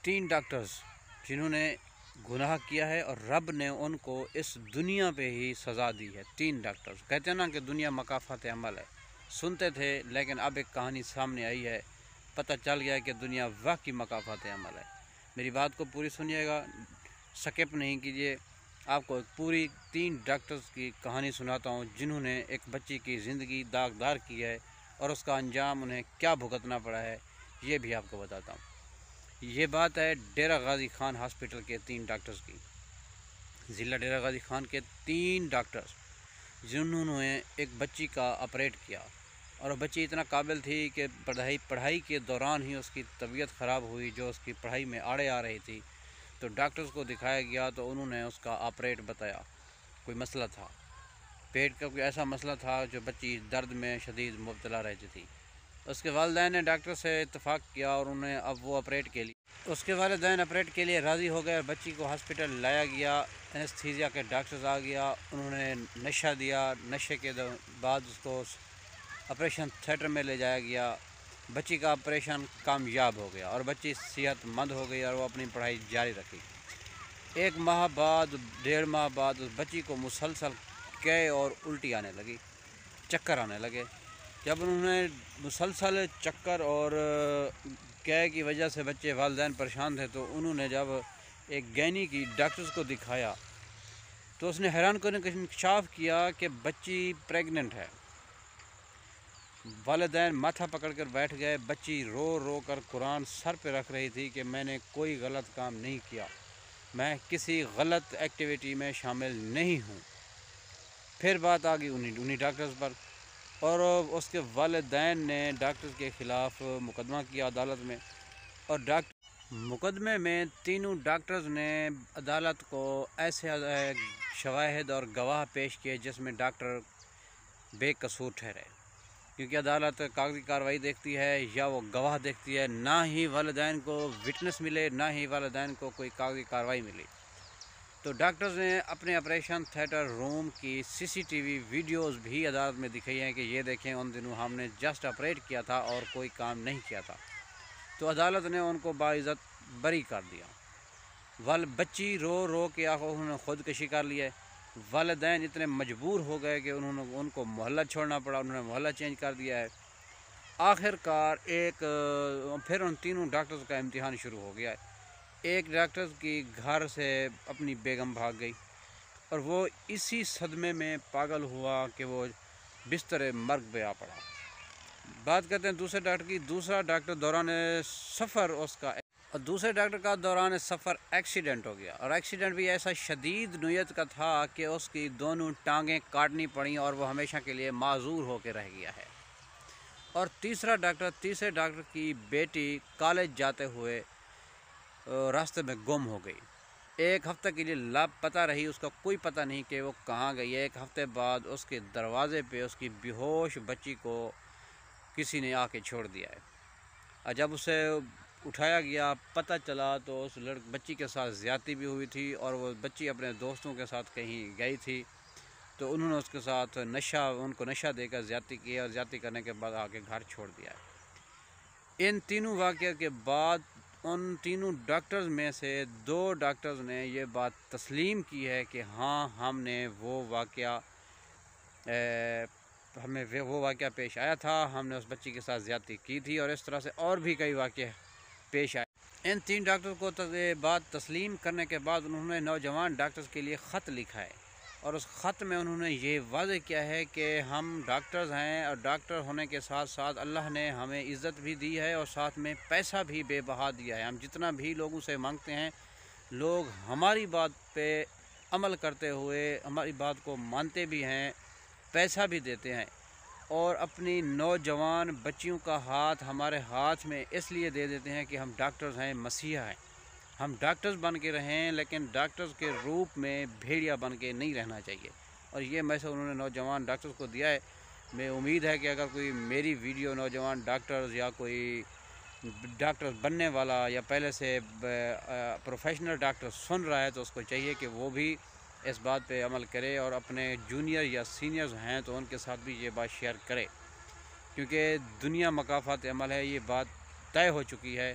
3 doctors جنہوں نے گناہ کیا ہے اور رب نے ان کو اس دنیا پہ ہی سزا دی ہے۔ 3 ڈاکٹرز کہتے ہیں نا کہ دنیا مکافات عمل ہے، سنتے تھے لیکن اب ایک کہانی سامنے آئی ہے، پتہ چل گیا ہے کہ دنیا واقعی مکافات عمل ہے۔ میری بات کو پوری سنیے گا، سکپ نہیں کیجیے۔ آپ کو ایک پوری 3 ڈاکٹرز کی کہانی سناتا ہوں جنہوں نے ایک بچی کی زندگی داغدار کی ہے اور اس کا انجام انہیں کیا بھگتنا پڑا ہے، یہ بھی آپ کو بتاتا ہوں۔ یہ بات ہے ڈیرہ غازی خان ہاسپٹل کے 3 ڈاکٹرز کی، ضلع ڈیرہ غازی خان کے 3 ڈاکٹرز جنہوں نے ایک بچی کا آپریٹ کیا، اور وہ بچی اتنا قابل تھی کہ پڑھائی کے دوران ہی اس کی طبیعت خراب ہوئی، جو اس کی پڑھائی میں آڑے آ رہی تھی، تو ڈاکٹرز کو دکھایا گیا تو انہوں نے اس کا آپریٹ بتایا۔ کوئی مسئلہ تھا، پیٹ کا کوئی ایسا مسئلہ تھا جو بچی درد میں شدید مبتلا رہتی تھی۔ اس کے والدین نے ڈاکٹر سے اتفاق کیا اور انہیں اب وہ آپریٹ کے لیے اس کے والدین آپریٹ کے لیے راضی ہو گئے اور بچی کو ہاسپٹل لایا گیا۔ اینستھیزیا کے ڈاکٹرز آ گیا، انہوں نے نشہ دیا، نشے کے بعد اس کو آپریشن تھیٹر میں لے جایا گیا۔ بچی کا آپریشن کامیاب ہو گیا اور بچی صحت مند ہو گئی اور وہ اپنی پڑھائی جاری رکھی۔ 1 ماہ بعد 1.5 ماہ بعد اس بچی کو مسلسل قے اور الٹی آنے لگی، چکر آنے لگے۔ جب انہوں نے مسلسل چکر اور قے کی وجہ سے بچے والدین پریشان تھے تو انہوں نے جب ایک گینی کی ڈاکٹرز کو دکھایا تو اس نے حیران کن انکشاف کیا کہ بچی پریگننٹ ہے۔ والدین ماتھا پکڑ کر بیٹھ گئے، بچی رو رو کر قرآن سر پہ رکھ رہی تھی کہ میں نے کوئی غلط کام نہیں کیا، میں کسی غلط ایکٹیویٹی میں شامل نہیں ہوں۔ پھر بات آ گئی انہی ڈاکٹرز پر، اور اس کے والدین نے ڈاکٹرز کے خلاف مقدمہ کیا عدالت میں، اور مقدمے میں تینوں ڈاکٹرز نے عدالت کو ایسے شواہد اور گواہ پیش کیے جس میں ڈاکٹر بے قصور ٹھہرے، کیونکہ عدالت کاغذی کارروائی دیکھتی ہے یا وہ گواہ دیکھتی ہے، نہ ہی والدین کو وٹنس ملے، نہ ہی والدین کو کوئی کاغذی کارروائی ملی۔ تو ڈاکٹرز نے اپنے آپریشن تھیٹر روم کی CCTV ویڈیوز بھی عدالت میں دکھائی ہیں کہ یہ دیکھیں ان دنوں ہم نے جسٹ آپریٹ کیا تھا اور کوئی کام نہیں کیا تھا۔ تو عدالت نے ان کو باعزت بری کر دیا۔ بچی رو رو کے انہوں نے خودکشی کر لی ہے۔ والدین اتنے مجبور ہو گئے کہ ان کو محلہ چھوڑنا پڑا، انہوں نے محلہ چینج کر دیا ہے۔ آخر کار پھر ان تینوں ڈاکٹرز کا امتحان شروع ہو گیا ہے۔ ایک ڈاکٹر کی گھر سے اپنی بیگم بھاگ گئی اور وہ اسی صدمے میں پاگل ہوا کہ وہ بستر مرگ پہ آ پڑا۔ بات کرتے ہیں دوسرے ڈاکٹر کی۔ دوسرا ڈاکٹر کا دوران سفر ایکسیڈنٹ ہو گیا، اور ایکسیڈنٹ بھی ایسا شدید نوعیت کا تھا کہ اس کی دونوں ٹانگیں کاٹنی پڑیں اور وہ ہمیشہ کے لیے معذور ہو کے رہ گیا ہے۔ اور تیسرے ڈاکٹر کی بیٹی کالج جاتے ہوئے راستے میں گم ہو گئی، 1 ہفتہ کے لیے لاپتہ رہی، اس کا کوئی پتہ نہیں کہ وہ کہاں گئی ہے۔ 1 ہفتے بعد اس کے دروازے پہ اس کی بے ہوش بچی کو کسی نے آ کے چھوڑ دیا ہے، اور جب اسے اٹھایا گیا پتہ چلا تو اس بچی کے ساتھ زیادتی بھی ہوئی تھی، اور وہ بچی اپنے دوستوں کے ساتھ کہیں گئی تھی تو انہوں نے اس کے ساتھ ان کو نشہ دے کر زیادتی کی، اور زیادتی کرنے کے بعد آ کے گھر چھوڑ دیا ہے۔ ان تینوں واقعات کے بعد ان تینوں ڈاکٹرز میں سے 2 ڈاکٹرز نے یہ بات تسلیم کی ہے کہ ہاں ہمیں وہ واقعہ پیش آیا تھا، ہم نے اس بچی کے ساتھ زیادتی کی تھی، اور اس طرح سے اور بھی کئی واقعے پیش آئے۔ ان 3 ڈاکٹرز کو بات تسلیم کرنے کے بعد انہوں نے نوجوان ڈاکٹرز کے لیے خط لکھا ہے، اور اس خط میں انہوں نے یہ واضح کیا ہے کہ ہم ڈاکٹرز ہیں، اور ڈاکٹر ہونے کے ساتھ ساتھ اللہ نے ہمیں عزت بھی دی ہے اور ساتھ میں پیسہ بھی بے بہا دیا ہے۔ ہم جتنا بھی لوگوں سے مانگتے ہیں، لوگ ہماری بات پہ عمل کرتے ہوئے ہماری بات کو مانتے بھی ہیں، پیسہ بھی دیتے ہیں، اور اپنی نوجوان بچیوں کا ہاتھ ہمارے ہاتھ میں اس لیے دے دیتے ہیں کہ ہم ڈاکٹرز ہیں، مسیحا ہیں۔ ہم ڈاکٹرز بن کے رہیں، لیکن ڈاکٹرز کے روپ میں بھیڑیا بن کے نہیں رہنا چاہیے، اور یہ میسج انہوں نے نوجوان ڈاکٹرز کو دیا ہے۔ میں امید ہے کہ اگر کوئی میری ویڈیو نوجوان ڈاکٹرز یا کوئی ڈاکٹر بننے والا یا پہلے سے پروفیشنل ڈاکٹر سن رہا ہے تو اس کو چاہیے کہ وہ بھی اس بات پہ عمل کرے، اور اپنے جونیئر یا سینئرز ہیں تو ان کے ساتھ بھی یہ بات شیئر کرے، کیونکہ دنیا مکافات عمل ہے، یہ بات طے ہو چکی ہے